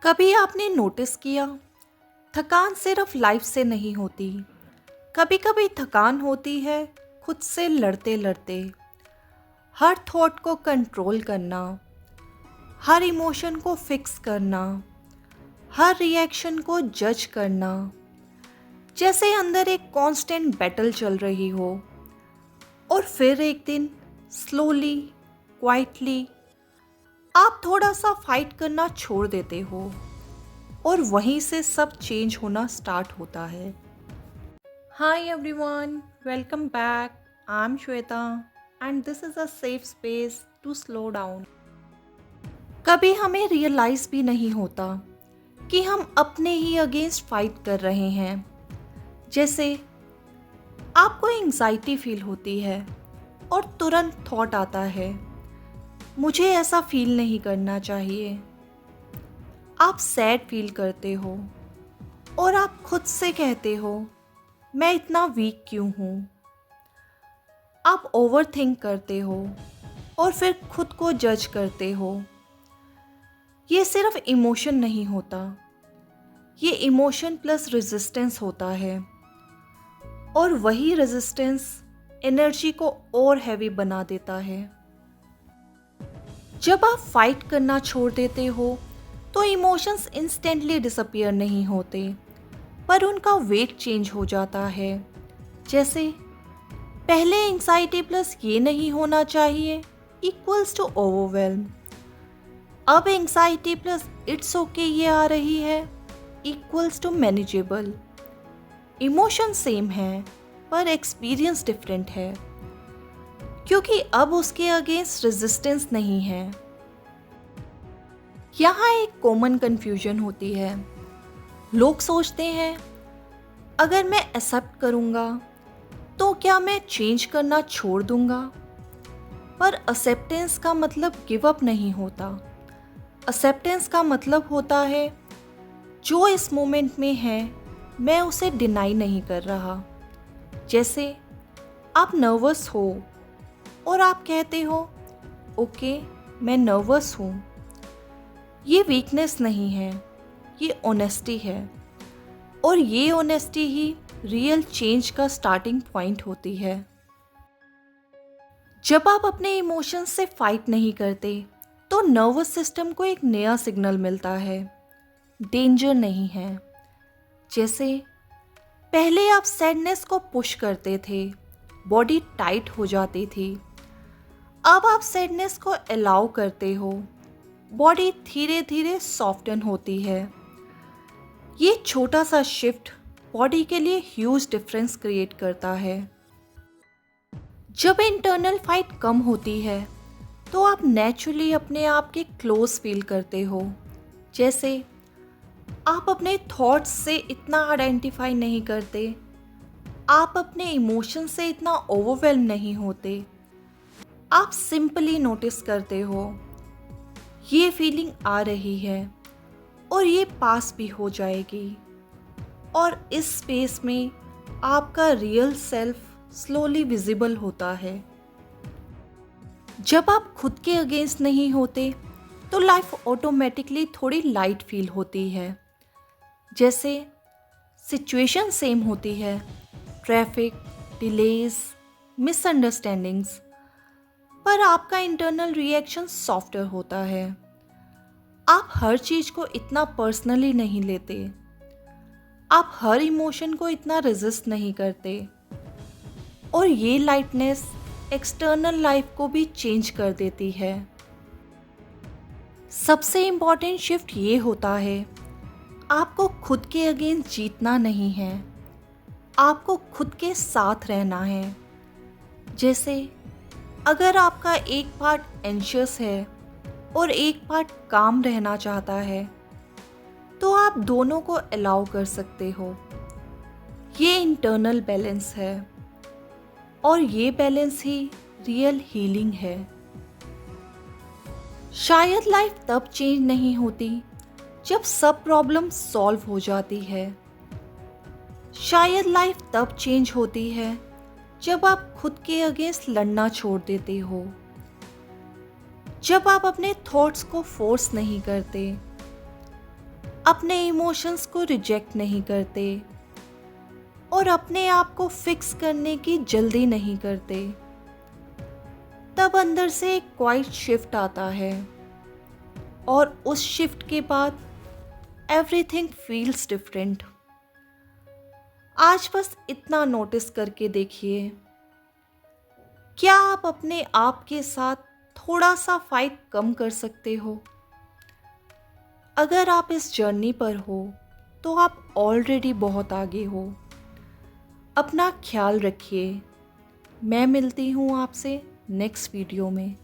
कभी आपने नोटिस किया, थकान सिर्फ लाइफ से नहीं होती। कभी कभी थकान होती है खुद से लड़ते लड़ते। हर थॉट को कंट्रोल करना, हर इमोशन को फिक्स करना, हर रिएक्शन को जज करना, जैसे अंदर एक कांस्टेंट बैटल चल रही हो। और फिर एक दिन स्लोली, क्वाइटली आप थोड़ा सा फाइट करना छोड़ देते हो और वहीं से सब चेंज होना स्टार्ट होता है। Hi everyone, welcome back. I am Shweta and this is a safe space to slow down. कभी हमें रियलाइज़ भी नहीं होता कि हम अपने ही अगेंस्ट फाइट कर रहे हैं। जैसे आपको एंग्जाइटी फील होती है और तुरंत थॉट आता है, मुझे ऐसा फील नहीं करना चाहिए। आप सैड फील करते हो और आप खुद से कहते हो, मैं इतना वीक क्यों हूँ। आप ओवर थिंक करते हो और फिर खुद को जज करते हो। ये सिर्फ इमोशन नहीं होता, ये इमोशन प्लस रेजिस्टेंस होता है। और वही रेजिस्टेंस एनर्जी को और हैवी बना देता है। जब आप फाइट करना छोड़ देते हो तो इमोशंस इंस्टेंटली डिसअपियर नहीं होते, पर उनका वेट चेंज हो जाता है। जैसे पहले एंग्जाइटी प्लस ये नहीं होना चाहिए इक्वल्स टू ओवरवेल्म, अब एंग्जाइटी प्लस इट्स ओके ये आ रही है equals to manageable. Emotion same है पर एक्सपीरियंस डिफरेंट है, क्योंकि अब उसके अगेंस्ट रेजिस्टेंस नहीं है। यहाँ एक कॉमन कंफ्यूजन होती है। लोग सोचते हैं, अगर मैं एक्सेप्ट करूँगा तो क्या मैं चेंज करना छोड़ दूँगा। पर एक्सेप्टेंस का मतलब गिव अप नहीं होता। एक्सेप्टेंस का मतलब होता है, जो इस मोमेंट में है मैं उसे डिनाई नहीं कर रहा। जैसे आप नर्वस हो और आप कहते हो, ओके मैं नर्वस हूँ। ये वीकनेस नहीं है, ये ऑनेस्टी है। और ये ऑनेस्टी ही रियल चेंज का स्टार्टिंग पॉइंट होती है। जब आप अपने इमोशंस से फाइट नहीं करते तो नर्वस सिस्टम को एक नया सिग्नल मिलता है, डेंजर नहीं है। जैसे पहले आप सैडनेस को पुश करते थे, बॉडी टाइट हो जाती थी। अब आप सैडनेस को अलाउ करते हो, बॉडी धीरे धीरे सॉफ्टन होती है। ये छोटा सा शिफ्ट बॉडी के लिए ह्यूज डिफरेंस क्रिएट करता है। जब इंटरनल फाइट कम होती है तो आप नेचुरली अपने आप के क्लोज फील करते हो। जैसे आप अपने थॉट्स से इतना आइडेंटिफाई नहीं करते, आप अपने इमोशन से इतना ओवरवेल्म नहीं होते। आप सिंपली नोटिस करते हो, ये फीलिंग आ रही है और ये पास भी हो जाएगी। और इस स्पेस में आपका रियल सेल्फ स्लोली विजिबल होता है। जब आप खुद के अगेंस्ट नहीं होते तो लाइफ ऑटोमेटिकली थोड़ी लाइट फील होती है। जैसे सिचुएशन सेम होती है, ट्रैफिक, डिलेज, मिसअंडरस्टैंडिंग्स, पर आपका इंटरनल रिएक्शन सॉफ्टर होता है। आप हर चीज को इतना पर्सनली नहीं लेते, आप हर इमोशन को इतना रेजिस्ट नहीं करते। और ये लाइटनेस एक्सटर्नल लाइफ को भी चेंज कर देती है। सबसे इम्पॉर्टेंट शिफ्ट ये होता है, आपको खुद के अगेंस्ट जीतना नहीं है, आपको खुद के साथ रहना है। जैसे अगर आपका एक पार्ट एंशियस है और एक पार्ट काम रहना चाहता है, तो आप दोनों को अलाउ कर सकते हो। ये इंटरनल बैलेंस है और ये बैलेंस ही रियल हीलिंग है। शायद लाइफ तब चेंज नहीं होती जब सब प्रॉब्लम सॉल्व हो जाती है। शायद लाइफ तब चेंज होती है जब आप खुद के अगेंस्ट लड़ना छोड़ देते हो, जब आप अपने थॉट्स को फोर्स नहीं करते, अपने इमोशंस को रिजेक्ट नहीं करते और अपने आप को फिक्स करने की जल्दी नहीं करते, तब अंदर से एक क्वाइट शिफ्ट आता है और उस शिफ्ट के बाद एवरीथिंग फील्स डिफरेंट। आज बस इतना नोटिस करके देखिए, क्या आप अपने आप के साथ थोड़ा सा फाइट कम कर सकते हो? अगर आप इस जर्नी पर हो तो आप ऑलरेडी बहुत आगे हो। अपना ख्याल रखिए। मैं मिलती हूँ आपसे नेक्स्ट वीडियो में।